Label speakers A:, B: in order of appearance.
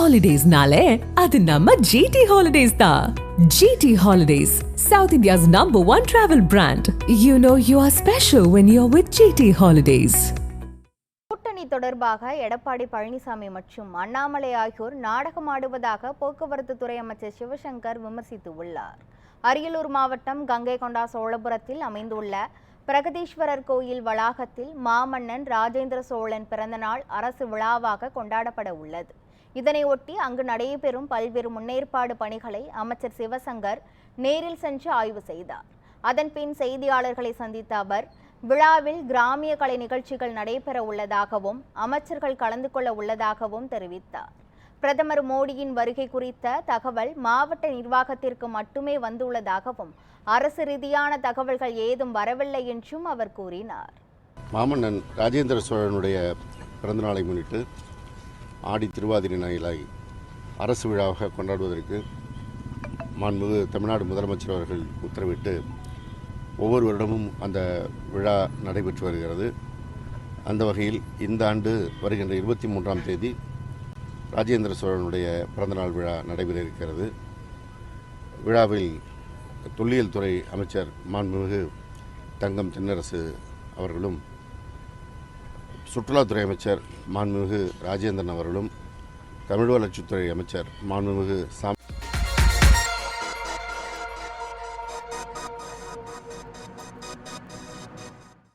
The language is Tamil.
A: Holidays-nale, adu namma GT Holidays da. GT Holidays, South India's #1 travel brand. You know you are special when you're with GT Holidays.
B: கூட்டணி தொடர்பாக எடப்பாடி பழனிசாமி மற்றும் அண்ணாமலை ஆகியோர் நாடகமாடுவதாக போக்குவரத்து துறை அமைச்சர் சிவசங்கர் விமர்சித்துள்ளார். அரியலூர் மாவட்டம் கங்கைகொண்டா சோழபுரத்தில் அமைந்துள்ள பிரகதீஸ்வரர் கோயில் வளாகத்தில் மாமன்னன் ராஜேந்திர சோழன் பிறந்தநாள் அரசு விழாவாக கொண்டாடப்பட உள்ளது. இதனையொட்டி அங்கு நடைபெறும் பல்வேறு முன்னேற்பாடு பணிகளை அமைச்சர் சிவசங்கர் நேரில் சென்று ஆய்வு செய்தார். அதன்பின் செய்தியாளர்களை சந்தித்த அவர், விழாவில் கிராமிய கலை நிகழ்ச்சிகள் நடைபெற உள்ளதாகவும் அமைச்சர்கள் கலந்து கொள்ள உள்ளதாகவும் தெரிவித்தார். பிரதமர் மோடியின் வருகை குறித்த தகவல் மாவட்ட நிர்வாகத்திற்கு மட்டுமே வந்துள்ளதாகவும் அரசு ரீதியான தகவல்கள் ஏதும் வரவில்லை என்றும் அவர் கூறினார்.
C: மாமன்னன் ராஜேந்திர சோழனுடைய பிறந்தநாளை முன்னிட்டு ஆடி திருவாதிரை நாளை அரசு விழாவாக கொண்டாடுவதற்கு மாண்புமிகு தமிழ்நாடு முதலமைச்சர் அவர்கள் உத்தரவிட்டு ஒவ்வொரு வருடமும் அந்த விழா நடைபெற்று வருகிறது. அந்த வகையில் இந்த ஆண்டு வருகின்ற 23ஆம் தேதி ராஜேந்திர சோழனுடைய பிறந்தநாள் விழா நடைபெற இருக்கிறது. விழாவில் தொல்லியல் துறை அமைச்சர் மாண்புமிகு தங்கம் தென்னரசு அவர்களும், சுற்றுலாத்துறை அமைச்சர் மாண்புமிகு ராஜேந்திரன் அவர்களும், தமிழ் வளர்ச்சித்துறை அமைச்சர் மாண்புமிகு